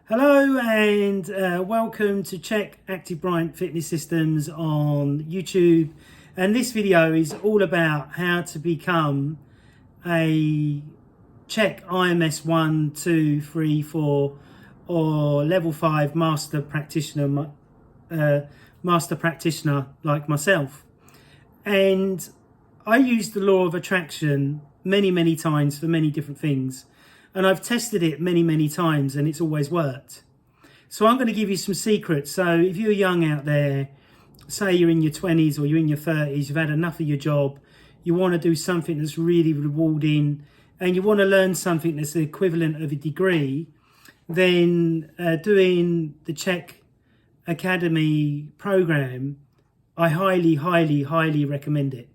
Hello and welcome to Chek Active Bryant Fitness Systems on YouTube. And this video is all about how to become a Chek IMS 1, 2, 3, 4 or level 5 master practitioner like myself. And I use the law of attraction many times for many different things. And I've tested it many times and it's always worked. So I'm going to give you some secrets. So if you're young out there, say you're in your 20s or you're in your 30s, you've had enough of your job, you want to do something that's really rewarding and you want to learn something that's the equivalent of a degree, then doing the Chek Academy program, I highly recommend it.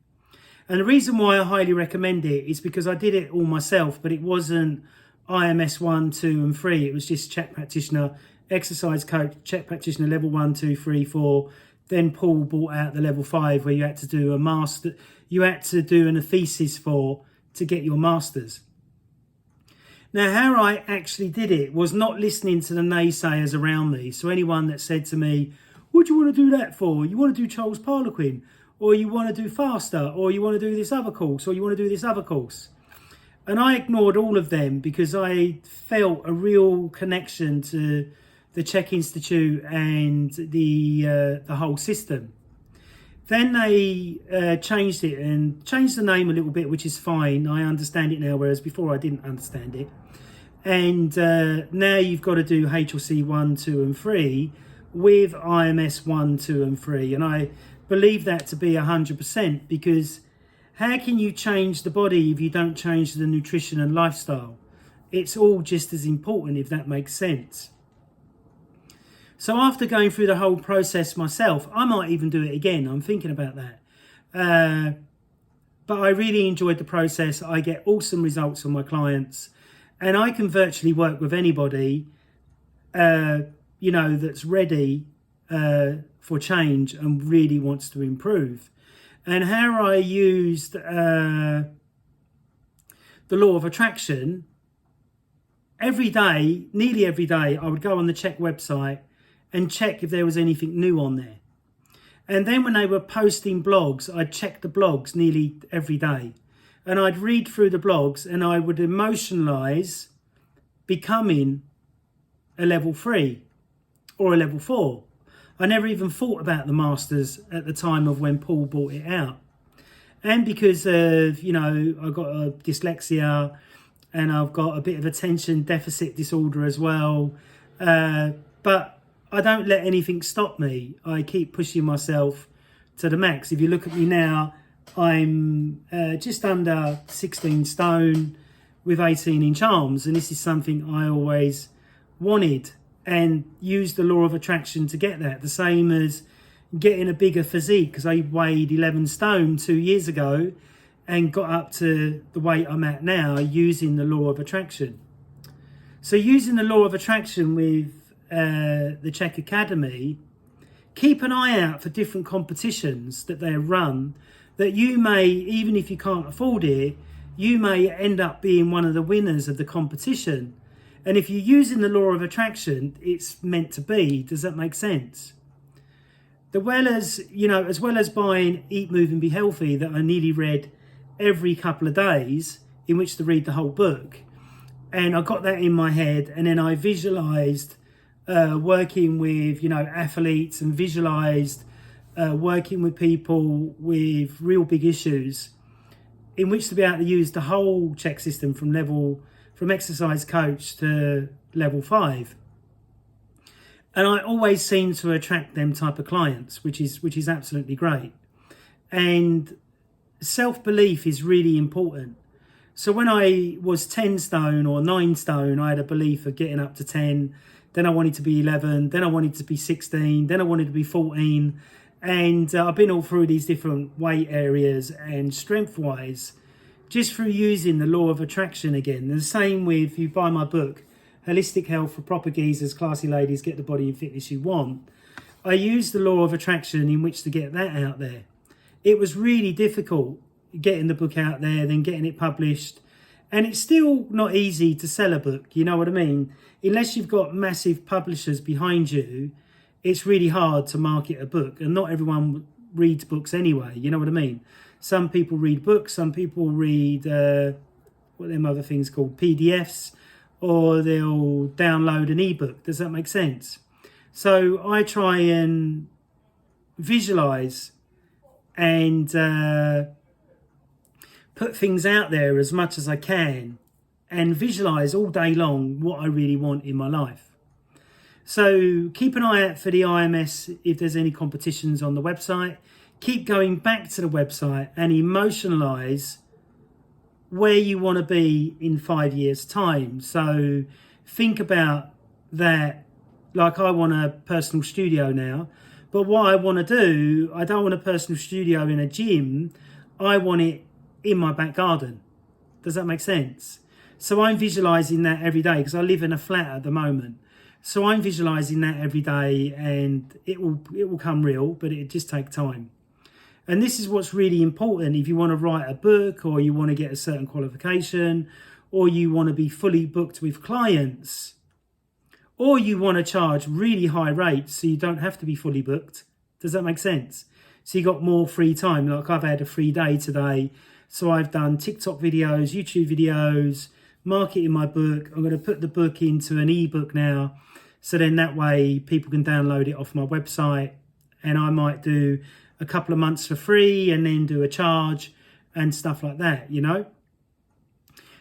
And the reason why I highly recommend it is because I did it all myself, but it wasn't IMS 1, 2 and 3. It was just Chek Practitioner, exercise coach, Chek Practitioner level 1, 2, 3, 4. Then Paul brought out the level 5 where you had to do a master, you had to do a thesis for to get your masters. Now, how I actually did it was not listening to the naysayers around me. So anyone that said to me, what do you want to do that for? You want to do Charles Parlequin, or you want to do faster, or you want to do this other course, or you want to do this other course. And I ignored all of them because I felt a real connection to the Chek Institute and the whole system. Then they changed it and changed the name a little bit, which is fine. I understand it now, whereas before I didn't understand it. And now you've got to do HLC 1, 2 and 3 with IMS 1, 2 and 3. And I believe that to be 100% because how can you change the body if you don't change the nutrition and lifestyle? It's all just as important, if that makes sense. So after going through the whole process myself, I might even do it again. I'm thinking about that. But I really enjoyed the process. I get awesome results from my clients. And I can virtually work with anybody, that's ready for change and really wants to improve. And how I used the law of attraction, nearly every day, I would go on the Chek website and check if there was anything new on there. And then when they were posting blogs, I'd check the blogs nearly every day. And I'd read through the blogs and I would emotionalize becoming a level 3 or a level 4. I never even thought about the masters at the time of when Paul brought it out. And because of, I've got a dyslexia and I've got a bit of attention deficit disorder as well. But I don't let anything stop me. I keep pushing myself to the max. If you look at me now, I'm just under 16 stone with 18-inch arms. And this is something I always wanted and use the law of attraction to get that. The same as getting a bigger physique, because I weighed 11 stone 2 years ago and got up to the weight I'm at now using the law of attraction. So using the law of attraction with the Chek Academy, keep an eye out for different competitions that they run that you may, even if you can't afford it, you may end up being one of the winners of the competition. And if you're using the law of attraction, it's meant to be. Does that make sense? As well as buying Eat, Move and Be Healthy that I nearly read every couple of days, in which to read the whole book. And I got that in my head. And then I visualized working with, athletes and visualized working with people with real big issues in which to be able to use the whole Chek system from exercise coach to level 5. And I always seem to attract them type of clients, which is absolutely great. And self-belief is really important. So when I was 10 stone or 9 stone, I had a belief of getting up to 10. Then I wanted to be 11. Then I wanted to be 16. Then I wanted to be 14. And I've been all through these different weight areas and strength-wise, just through using the law of attraction again. The same with, you buy my book, Holistic Health for Proper Geezers, Classy Ladies, Get the Body and Fitness You Want. I used the law of attraction in which to get that out there. It was really difficult getting the book out there, then getting it published, And it's still not easy to sell a book, you know what I mean? Unless you've got massive publishers behind you, it's really hard to market a book. And not everyone reads books anyway, you know what I mean? Some people read books, some people read, what them other things called, PDFs, or they'll download an ebook. Does that make sense? So I try and visualize and put things out there as much as I can, and visualize all day long what I really want in my life. So keep an eye out for the IMS if there's any competitions on the website. Keep going back to the website and emotionalize where you want to be in 5 years' time. So think about that. Like, I want a personal studio now, but what I want to do, I don't want a personal studio in a gym. I want it in my back garden. Does that make sense? So I'm visualizing that every day, because I live in a flat at the moment. So I'm visualizing that every day, and it will come real, but it just takes time. And this is what's really important if you want to write a book, or you want to get a certain qualification, or you want to be fully booked with clients, or you want to charge really high rates so you don't have to be fully booked. Does that make sense? So you got more free time. Like, I've had a free day today. So I've done TikTok videos, YouTube videos, marketing my book. I'm going to put the book into an ebook now. So then that way people can download it off my website. And I might do a couple of months for free and then do a charge and stuff like that, you know.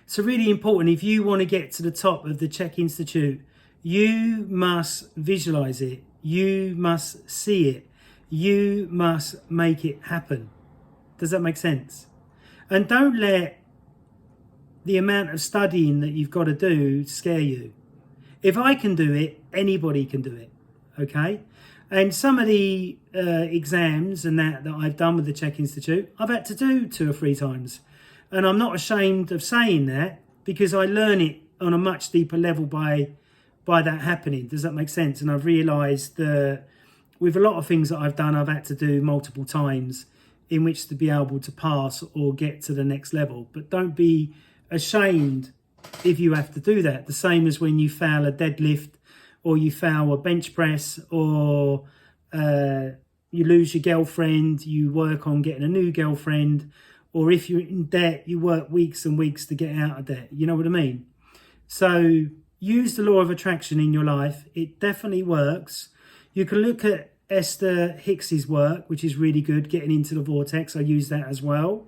So really important, if you want to get to the top of the Chek Institute, you must visualize it. You must see it. You must make it happen. Does that make sense? And don't let the amount of studying that you've got to do scare you. If I can do it, anybody can do it, okay? And some of the exams and that I've done with the Chek Institute, I've had to do 2 or 3 times. And I'm not ashamed of saying that, because I learn it on a much deeper level by that happening. Does that make sense? And I've realised that with a lot of things that I've done, I've had to do multiple times in which to be able to pass or get to the next level. But don't be ashamed if you have to do that. The same as when you fail a deadlift, or you fail a bench press, or you lose your girlfriend, you work on getting a new girlfriend, or if you're in debt, you work weeks and weeks to get out of debt. You know what I mean? So use the law of attraction in your life. It definitely works. You can look at Esther Hicks's work, which is really good, getting into the vortex. I use that as well.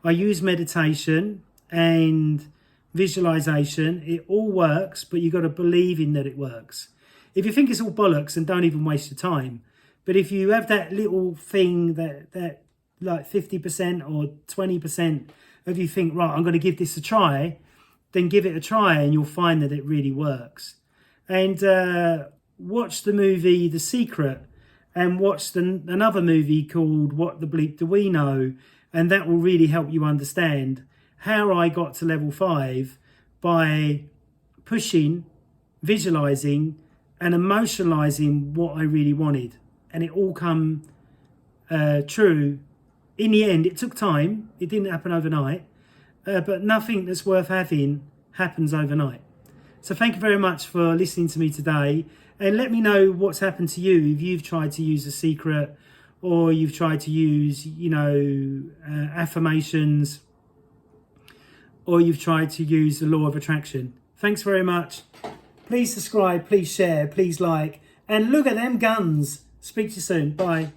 I use meditation and visualization. It all works, but you've got to believe in that it works. If you think it's all bollocks, then don't even waste your time. But if you have that little thing that like 50% or 20% of you think, right, I'm going to give this a try, then give it a try, and you'll find that it really works. And watch the movie The Secret, and watch another movie called What the Bleep Do We Know, and that will really help you understand how I got to level 5 by pushing, visualizing and emotionalizing what I really wanted. And it all come true. In the end, it took time. It didn't happen overnight. But nothing that's worth having happens overnight. So thank you very much for listening to me today. And let me know what's happened to you if you've tried to use The Secret, or you've tried to use, affirmations, or you've tried to use the law of attraction. Thanks very much. Please subscribe, please share, please like, and look at them guns. Speak to you soon. Bye.